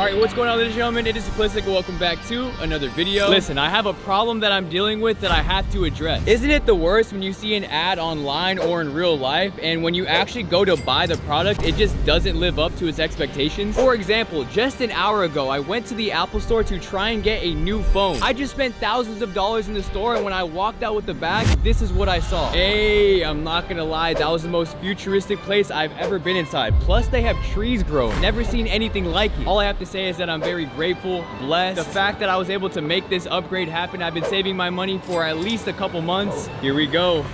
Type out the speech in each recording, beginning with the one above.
All right, what's going on, ladies and gentlemen? It is Simplistic. Welcome back to another video. Listen, I have a problem that I'm dealing with that I have to address. Isn't it the worst when you see an ad online or in real life, and when you actually go to buy the product, it just doesn't live up to its expectations? For example, just an hour ago, I went to the Apple store to try and get a new phone. I just spent thousands of dollars in the store, and when I walked out with the bag, this is what I saw. Hey, I'm not gonna lie, that was the most futuristic place I've ever been inside. Plus, they have trees growing. Never seen anything like it. All I have to say is that I'm very grateful, blessed. The fact that I was able to make this upgrade happen, I've been saving my money for at least a couple months. Here we go.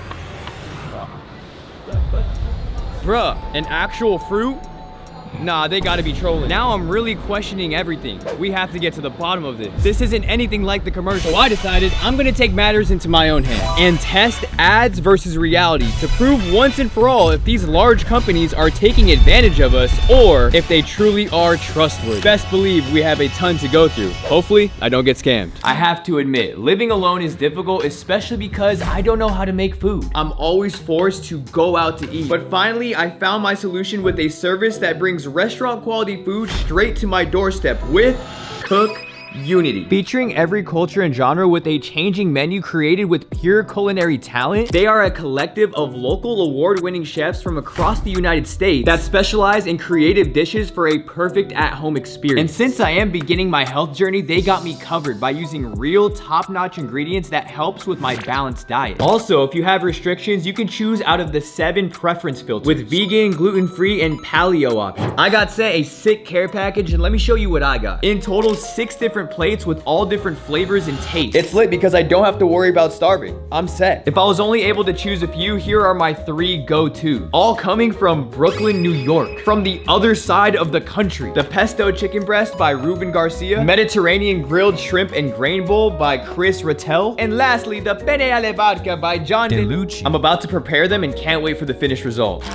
Bruh, an actual fruit? Nah, they gotta be trolling. Now I'm really questioning everything. We have to get to the bottom of this. This isn't anything like the commercial. So I decided I'm gonna take matters into my own hands and test ads versus reality to prove once and for all if these large companies are taking advantage of us or if they truly are trustworthy. Best believe we have a ton to go through. Hopefully, I don't get scammed. I have to admit, living alone is difficult, especially because I don't know how to make food. I'm always forced to go out to eat. But finally, I found my solution with a service that brings restaurant quality food straight to my doorstep with Cook Unity. Featuring every culture and genre with a changing menu created with pure culinary talent, they are a collective of local award-winning chefs from across the United States that specialize in creative dishes for a perfect at-home experience. And since I am beginning my health journey, they got me covered by using real top-notch ingredients that helps with my balanced diet. Also, if you have restrictions, you can choose out of the 7 preference filters with vegan, gluten-free, and paleo options. I got sent a sick care package, and let me show you what I got. In total, 6 different plates with all different flavors and tastes. It's lit because I don't have to worry about starving. I'm set. If I was only able to choose a few, here are my 3 go-to. All coming from Brooklyn, New York. From the other side of the country. The Pesto Chicken Breast by Ruben Garcia. Mediterranean Grilled Shrimp and Grain Bowl by Chris Rattel. And lastly, the Penne alle Vodka by John DeLucci. I'm about to prepare them and can't wait for the finished result.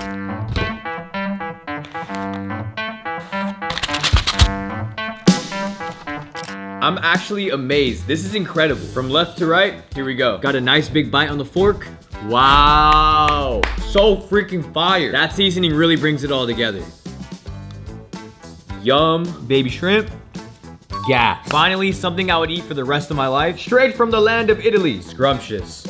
I'm actually amazed. This is incredible. From left to right, here we go. Got a nice big bite on the fork. Wow, so freaking fire. That seasoning really brings it all together. Yum, baby shrimp. Yeah, finally something I would eat for the rest of my life. Straight from the land of Italy. Scrumptious.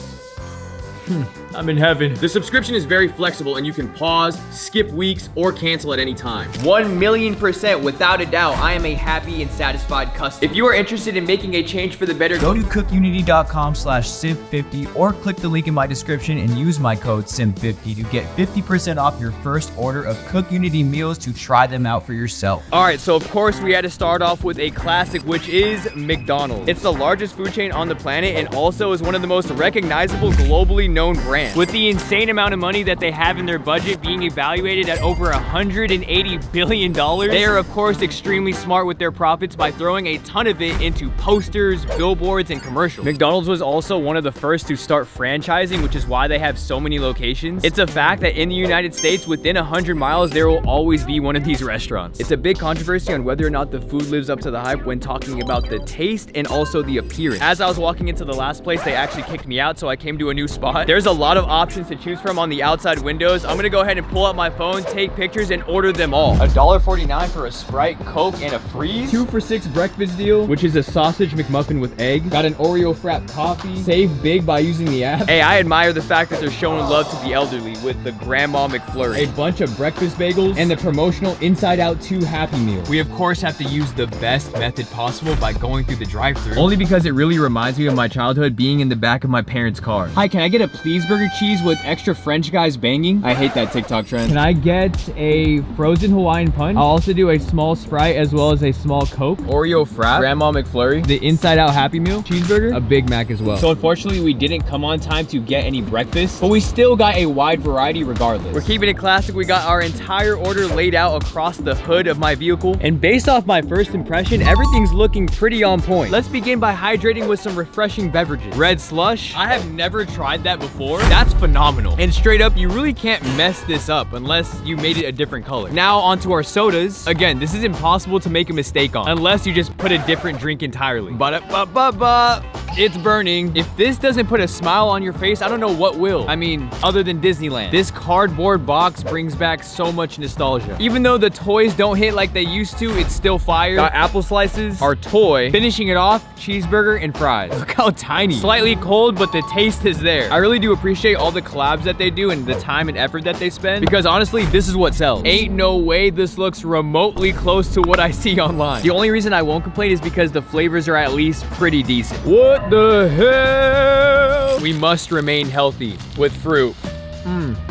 I'm in heaven. The subscription is very flexible and you can pause, skip weeks, or cancel at any time. 1,000,000% without a doubt, I am a happy and satisfied customer. If you are interested in making a change for the better, go to cookunity.com/simp50 or click the link in my description and use my code SIMP50 to get 50% off your first order of Cook Unity meals to try them out for yourself. All right, so of course we had to start off with a classic, which is McDonald's. It's the largest food chain on the planet and also is one of the most recognizable, globally known brands. With the insane amount of money that they have in their budget being evaluated at over $180 billion, they are of course extremely smart with their profits by throwing a ton of it into posters, billboards, and commercials. McDonald's was also one of the first to start franchising, which is why they have so many locations. It's a fact that in the United States, within 100 miles, there will always be one of these restaurants. It's a big controversy on whether or not the food lives up to the hype when talking about the taste and also the appearance. As I was walking into the last place, they actually kicked me out, so I came to a new spot. There's a lot of options to choose from on the outside windows. I'm gonna go ahead and pull out my phone, take pictures, and order them all. $1.49 for a Sprite, Coke, and a freeze. 2 for $6 breakfast deal, which is a sausage McMuffin with egg. Got an Oreo Frap coffee. Save big by using the app. Hey, I admire the fact that they're showing love to the elderly with the Grandma McFlurry. A bunch of breakfast bagels and the promotional Inside Out 2 Happy Meal. We of course have to use the best method possible by going through the drive-thru. Only because it really reminds me of my childhood being in the back of my parents' car. Hi, can I get a please burger cheese with extra French guys banging? I hate that TikTok trend. Can I get a frozen Hawaiian punch? I'll also do a small Sprite as well as a small Coke. Oreo Frap, Grandma McFlurry, the Inside Out Happy Meal, cheeseburger, a Big Mac as well. So unfortunately, we didn't come on time to get any breakfast, but we still got a wide variety regardless. We're keeping it classic. We got our entire order laid out across the hood of my vehicle, and based off my first impression, everything's looking pretty on point. Let's begin by hydrating with some refreshing beverages. Red Slush, I have never tried that before. That's phenomenal. And straight up, you really can't mess this up unless you made it a different color. Now onto our sodas. Again, this is impossible to make a mistake on unless you just put a different drink entirely. Ba-da-ba-ba-ba. It's burning. If this doesn't put a smile on your face, I don't know what will. I mean, other than Disneyland. This cardboard box brings back so much nostalgia. Even though the toys don't hit like they used to, it's still fire. Got apple slices, our toy. Finishing it off, cheeseburger and fries. Look how tiny. Slightly cold, but the taste is there. I really do appreciate all the collabs that they do and the time and effort that they spend, because honestly, this is what sells. Ain't no way this looks remotely close to what I see online. The only reason I won't complain is because the flavors are at least pretty decent. What the hell? We must remain healthy with fruit.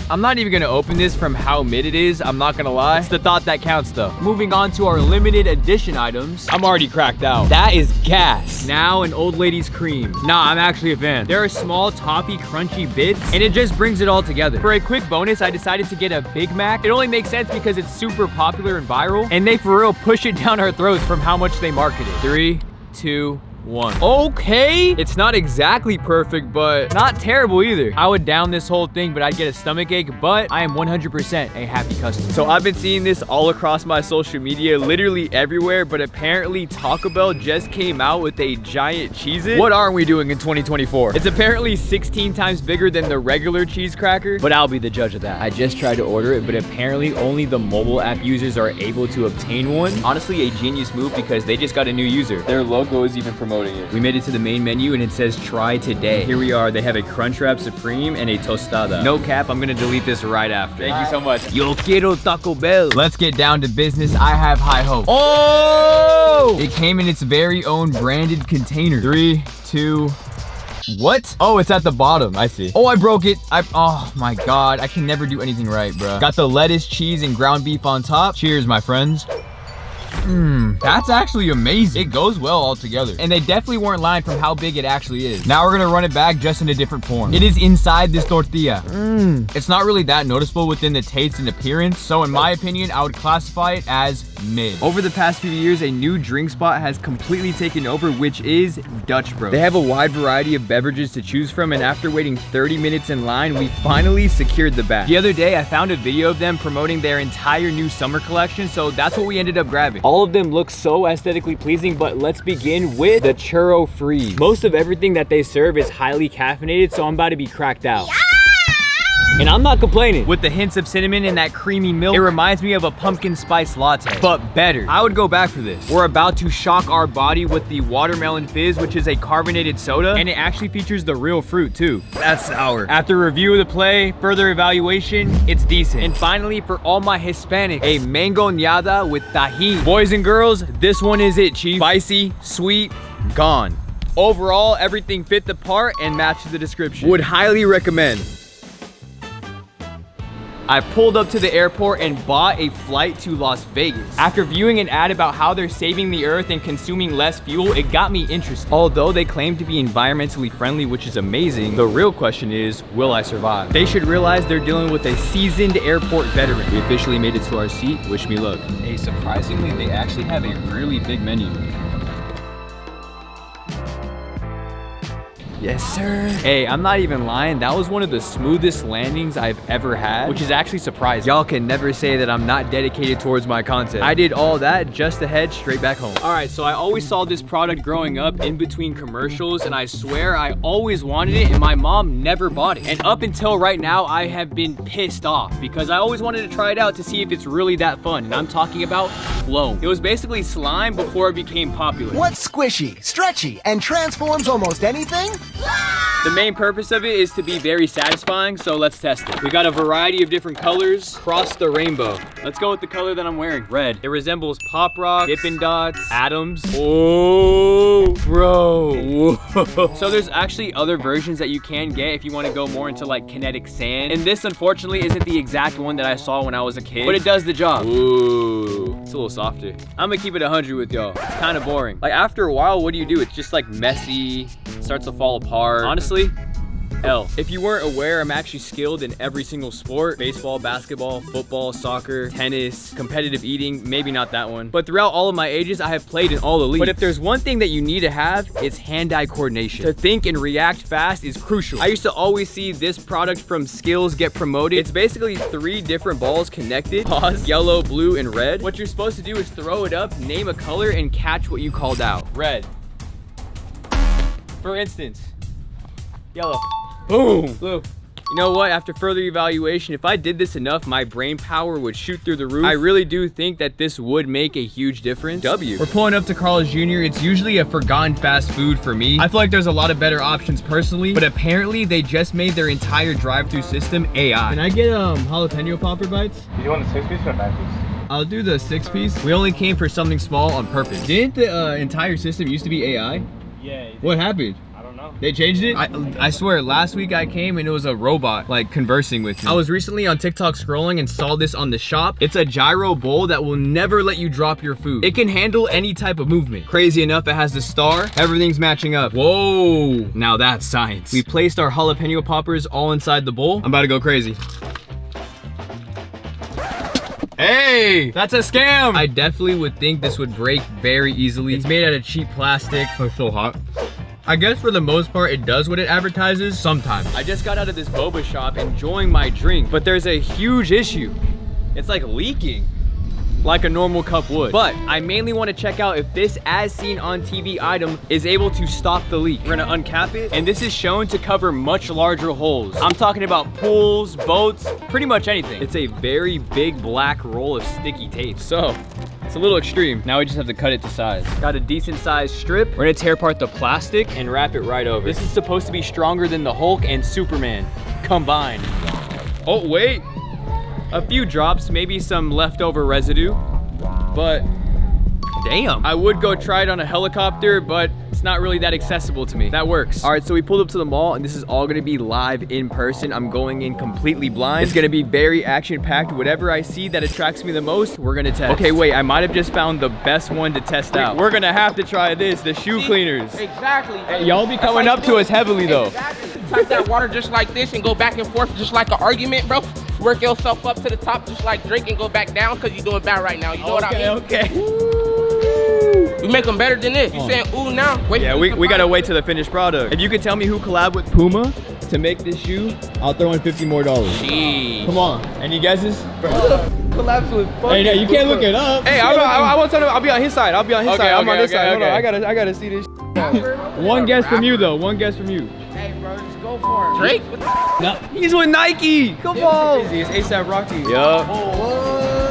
I'm not even gonna open this from how mid it is, I'm not gonna lie. It's the thought that counts though. Moving on to our limited edition items. I'm already cracked out. That is gas. Now an old lady's cream. Nah, I'm actually a fan. There are small, toppy, crunchy bits, and it just brings it all together. For a quick bonus, I decided to get a Big Mac. It only makes sense because it's super popular and viral, and they for real push it down our throats from how much they market it. 3, 2, 1. Okay, it's not exactly perfect, but not terrible either. I would down this whole thing, but I'd get a stomach ache, but I am 100% a happy customer. So I've been seeing this all across my social media, literally everywhere, but apparently Taco Bell just came out with a giant Cheez-It. What aren't we doing in 2024? It's apparently 16 times bigger than the regular cheese cracker, but I'll be the judge of that. I just tried to order it, but apparently only the mobile app users are able to obtain one. Honestly, a genius move because they just got a new user. Their logo is even promoting it. We made it to the main menu and it says try today. Here we are. They have a Crunchwrap Supreme and a tostada. No cap, I'm gonna delete this right after. Thank you so much. Yo quiero Taco Bell. Let's get down to business. I have high hopes. Oh! It came in its very own branded container. 3, 2, what? Oh, it's at the bottom. I see. Oh, I broke it. Oh my God. I can never do anything right, bro. Got the lettuce, cheese, and ground beef on top. Cheers, my friends. That's actually amazing. It goes well all together. And they definitely weren't lying from how big it actually is. Now we're gonna run it back just in a different form. It is inside this tortilla. It's not really that noticeable within the taste and appearance. So in my opinion, I would classify it as mid. Over the past few years, a new drink spot has completely taken over, which is Dutch Bros. They have a wide variety of beverages to choose from, and after waiting 30 minutes in line, we finally secured the bag. The other day, I found a video of them promoting their entire new summer collection, so that's what we ended up grabbing. All of them look so aesthetically pleasing, but let's begin with the Churro Freeze. Most of everything that they serve is highly caffeinated, so I'm about to be cracked out. And I'm not complaining. With the hints of cinnamon and that creamy milk, it reminds me of a pumpkin spice latte, but better. I would go back for this. We're about to shock our body with the Watermelon Fizz, which is a carbonated soda, and it actually features the real fruit too. That's sour. After review of the play, further evaluation, it's decent. And finally, for all my Hispanics, a mango ñada with tajin. Boys and girls, this one is it, chief. Spicy, sweet, gone. Overall, everything fit the part and matched the description. Would highly recommend. I pulled up to the airport and bought a flight to Las Vegas. After viewing an ad about how they're saving the earth and consuming less fuel, it got me interested. Although they claim to be environmentally friendly, which is amazing, the real question is, will I survive? They should realize they're dealing with a seasoned airport veteran. We officially made it to our seat. Wish me luck. Hey, surprisingly, they actually have a really big menu. Yes, sir. Hey, I'm not even lying. That was one of the smoothest landings I've ever had, which is actually surprising. Y'all can never say that I'm not dedicated towards my content. I did all that just to head straight back home. All right, so I always saw this product growing up in between commercials, and I swear I always wanted it, and my mom never bought it. And up until right now, I have been pissed off because I always wanted to try it out to see if it's really that fun. And I'm talking about Floam. It was basically slime before it became popular. What's squishy, stretchy, and transforms almost anything? The main purpose of it is to be very satisfying, so let's test it. We got a variety of different colors across the rainbow. Let's go with the color that I'm wearing, red. It resembles Pop Rocks, Dippin' Dots, Atoms. Oh, bro. Whoa. So there's actually other versions that you can get if you want to go more into like kinetic sand. And this unfortunately isn't the exact one that I saw when I was a kid, but it does the job. Ooh, it's a little softer. I'm gonna keep it 100 with y'all. It's kind of boring. Like after a while, what do? It's just like messy, starts to fall apart. Honestly, L. If you weren't aware, I'm actually skilled in every single sport. Baseball, basketball, football, soccer, tennis, competitive eating, maybe not that one. But throughout all of my ages, I have played in all the leagues. But if there's one thing that you need to have, it's hand-eye coordination. To think and react fast is crucial. I used to always see this product from Skills get promoted. It's basically 3 different balls connected. Pause, yellow, blue, and red. What you're supposed to do is throw it up, name a color, and catch what you called out. Red. For instance, yellow. Boom. Blue. You know what? After further evaluation, if I did this enough, my brain power would shoot through the roof. I really do think that this would make a huge difference. W. We're pulling up to Carl's Jr. It's usually a forgotten fast food for me. I feel like there's a lot of better options personally, but apparently they just made their entire drive-through system AI. Can I get jalapeno popper bites? Do you want a 6-piece or a 9-piece? I'll do the 6-piece. We only came for something small on purpose. Didn't the entire system used to be AI? Yeah. What happened? I don't know. They changed it? I swear, last week I came and it was a robot, like, conversing with me. I was recently on TikTok scrolling and saw this on the shop. It's a gyro bowl that will never let you drop your food. It can handle any type of movement. Crazy enough, it has the star. Everything's matching up. Whoa, now that's science. We placed our jalapeno poppers all inside the bowl. I'm about to go crazy. Hey, that's a scam. I definitely would think this would break very easily. It's made out of cheap plastic. Oh, it's so hot. I guess for the most part, it does what it advertises sometimes. I just got out of this boba shop enjoying my drink, but there's a huge issue. It's like leaking. Like a normal cup would. But I mainly want to check out if this as seen on TV item is able to stop the leak. We're gonna uncap it, and this is shown to cover much larger holes. I'm talking about pools, boats, pretty much anything. It's a very big black roll of sticky tape. So, it's a little extreme. Now we just have to cut it to size. Got a decent sized strip. We're gonna tear apart the plastic and wrap it right over. This is supposed to be stronger than the Hulk and Superman combined. Oh, wait. A few drops, maybe some leftover residue, but damn. I would go try it on a helicopter, but it's not really that accessible to me. That works. All right, so we pulled up to the mall and this is all gonna be live in person. I'm going in completely blind. It's gonna be very action-packed. Whatever I see that attracts me the most, we're gonna test. Okay, wait, I might have just found the best one to test out. We're gonna have to try this, the shoe cleaners. Exactly. Hey, y'all be coming up to us heavily though. Exactly. Type that water just like this and go back and forth just like an argument, bro. Work yourself up to the top just like Drake and go back down because you're doing bad right now. You know what I mean? Okay. We make them better than this. You saying ooh now? Wait. Yeah, we gotta wait till the finished product. If you could tell me who collabed with Puma to make this shoe, I'll throw in $50 more. Jeez. Come on, any guesses? Collapse with Hey, no, you can't look it up. Hey, I want to tell him I'll be on his side. I'll be on his side. I'm on this side. Hold on, I gotta see this. One guess from you though. One guess from you. Hey, bro, just go for it. Drake? No, he's with Nike. Come on. It's ASAP Rocky. Yup.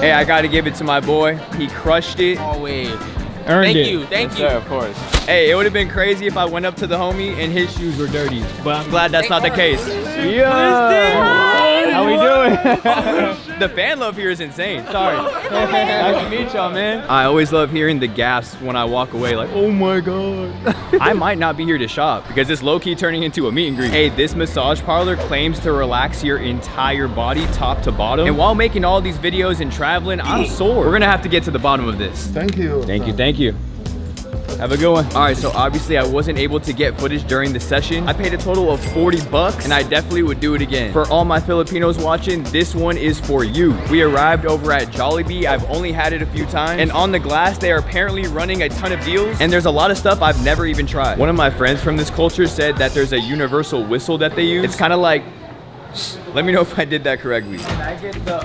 Hey, I gotta give it to my boy. He crushed it. Always. Earned it. Thank you. Sir, of course. Hey, it would have been crazy if I went up to the homie and his shoes were dirty. But I'm glad that's not the case. Yeah. How we doing? The fan love here is insane. Sorry. Nice to meet y'all, man. I always love hearing the gasps when I walk away, like, oh my God. I might not be here to shop because it's low-key turning into a meet and greet. Hey, this massage parlor claims to relax your entire body top to bottom. And while making all these videos and traveling, I'm sore. We're gonna have to get to the bottom of this. Thank you. Thank you. Have a good one. All right, so obviously I wasn't able to get footage during the session. I paid a total of 40 bucks and I definitely would do it again. For all my Filipinos watching, this one is for you. We arrived over at Jollibee. I've only had it a few times. And on the glass, they are apparently running a ton of deals. And there's a lot of stuff I've never even tried. One of my friends from this culture said that there's a universal whistle that they use. It's kind of like, let me know if I did that correctly. Can I get the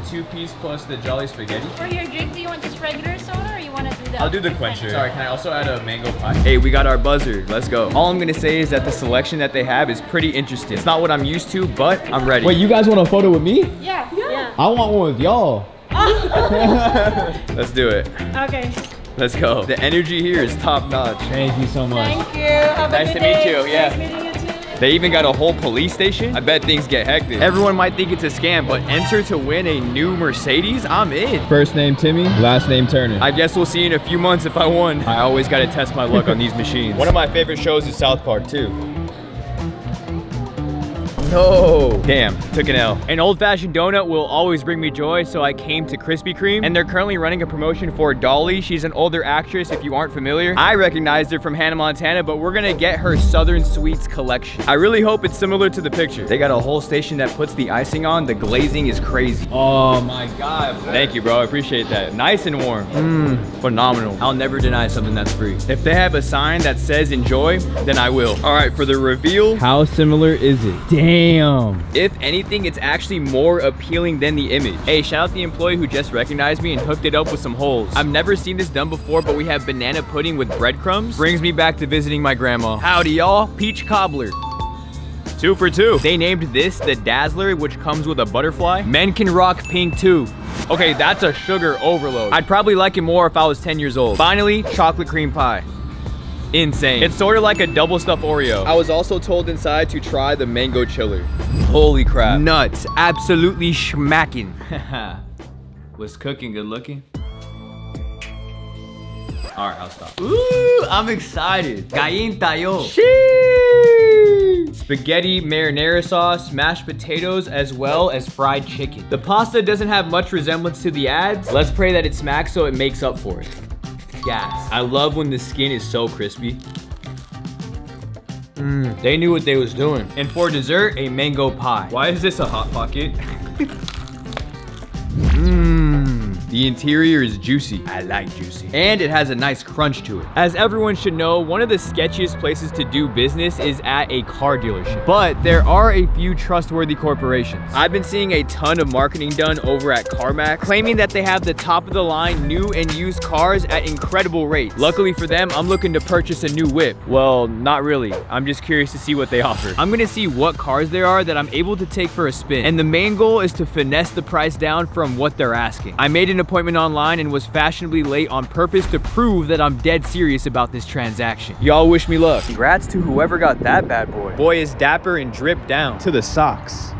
2-piece plus the Jolly Spaghetti? For your drink, do you want just regular soda or you want to do the... I'll do the quencher. Sorry, can I also add a mango pie? Hey, we got our buzzer. Let's go. All I'm gonna say is that the selection that they have is pretty interesting. It's not what I'm used to, but I'm ready. Wait, you guys want a photo with me? Yeah. I want one with y'all. Let's do it. Okay. Let's go. The energy here is top notch. Thank you so much. Thank you. Have a Nice good to meet day. you. Yeah. Nice meeting you too. They even got a whole police station. I bet things get hectic. Everyone might think it's a scam, but enter to win a new Mercedes? I'm in. First name Timmy, last name Turner. I guess we'll see in a few months if I won. I always gotta test my luck on these machines. One of my favorite shows is South Park too. No. Damn, took an L. An old-fashioned donut will always bring me joy, so I came to Krispy Kreme, and they're currently running a promotion for Dolly. She's an older actress, if you aren't familiar. I recognized her from Hannah Montana, but we're gonna get her Southern Sweets collection. I really hope it's similar to the picture. They got a whole station that puts the icing on. The glazing is crazy. Oh my God. Thank you, bro, I appreciate that. Nice and warm. Phenomenal. I'll never deny something that's free. If they have a sign that says enjoy, then I will. All right, for the reveal, how similar is it? Damn. Damn. If anything, it's actually more appealing than the image. Hey, shout out the employee who just recognized me and hooked it up with some holes. I've never seen this done before, but we have banana pudding with breadcrumbs. Brings me back to visiting my grandma. Howdy, y'all. Peach cobbler. 2 for 2. They named this the Dazzler, which comes with a butterfly. Men can rock pink too. Okay, that's a sugar overload. I'd probably like it more if I was 10 years old. Finally, chocolate cream pie. Insane. It's sort of like a double stuffed Oreo. I was also told inside to try the mango chiller. Holy crap. Nuts. Absolutely schmacking. Was cooking good looking? All right, I'll stop. Ooh, I'm excited. Gallinta, yo. Sheesh. Spaghetti marinara sauce, mashed potatoes, as well as fried chicken. The pasta doesn't have much resemblance to the ads. Let's pray that it smacks so it makes up for it. Gas. I love when the skin is so crispy. They knew what they was doing. And for dessert, a mango pie. Why is this a Hot Pocket? The interior is juicy. I like juicy. And it has a nice crunch to it. As everyone should know, one of the sketchiest places to do business is at a car dealership. But there are a few trustworthy corporations. I've been seeing a ton of marketing done over at CarMax, claiming that they have the top of the line new and used cars at incredible rates. Luckily for them, I'm looking to purchase a new whip. Well, not really. I'm just curious to see what they offer. I'm gonna see what cars there are that I'm able to take for a spin. And the main goal is to finesse the price down from what they're asking. I made an appointment online and was fashionably late on purpose to prove that I'm dead serious about this transaction. Y'all wish me luck. Congrats to whoever got that bad boy. Boy is dapper and dripped down to the socks.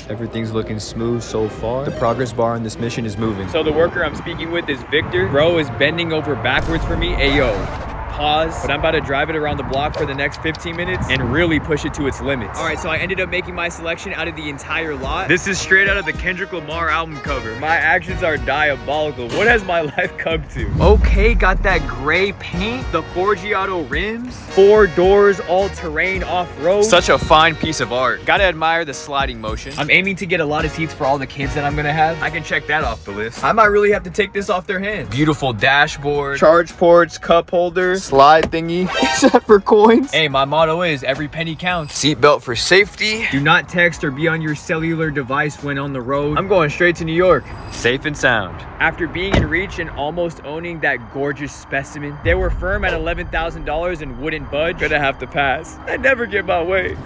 Everything's looking smooth so far. The progress bar on this mission is moving. So the worker I'm speaking with is Victor. Bro is bending over backwards for me. Ayo. Pause, but I'm about to drive it around the block for the next 15 minutes and really push it to its limits. All right, so I ended up making my selection out of the entire lot. This is straight out of the Kendrick Lamar album cover. My actions are diabolical. What has my life come to? Okay, got that gray paint, the Forgiato rims, 4 doors, all-terrain, off-road. Such a fine piece of art. Gotta admire the sliding motion. I'm aiming to get a lot of seats for all the kids that I'm gonna have. I can check that off the list. I might really have to take this off their hands. Beautiful dashboard, charge ports, cup holder, slide thingy. Is that for coins? Hey, my motto is every penny counts. Seatbelt for safety. Do not text or be on your cellular device when on the road. I'm going straight to New York. Safe and sound. After being in reach and almost owning that gorgeous specimen, they were firm at $11,000 and wouldn't budge. Gonna have to pass. I never get my way.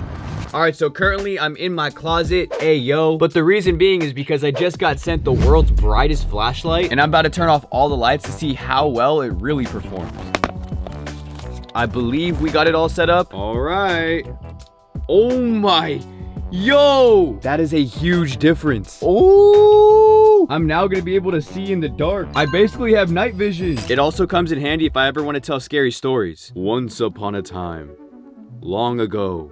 All right, so currently I'm in my closet, ayo. But the reason being is because I just got sent the world's brightest flashlight and I'm about to turn off all the lights to see how well it really performs. I believe we got it all set up. All right. Oh my, yo, that is a huge difference. Oh, I'm now gonna be able to see in the dark. I basically have night vision. It also comes in handy if I ever want to tell scary stories. Once upon a time, long ago.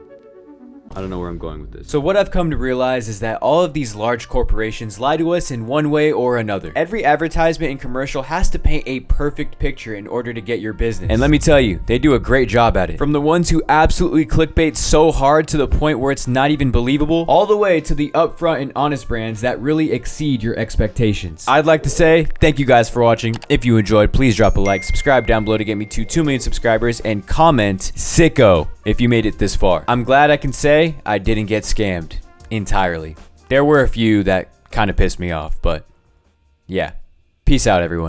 I don't know where I'm going with this. So what I've come to realize is that all of these large corporations lie to us in one way or another. Every advertisement and commercial has to paint a perfect picture in order to get your business. And let me tell you, they do a great job at it. From the ones who absolutely clickbait so hard to the point where it's not even believable, all the way to the upfront and honest brands that really exceed your expectations. I'd like to say thank you guys for watching. If you enjoyed, please drop a like, subscribe down below to get me to 2 million subscribers, and comment sicko if you made it this far. I'm glad I can say I didn't get scammed entirely. There were a few that kind of pissed me off, but yeah. Peace out, everyone.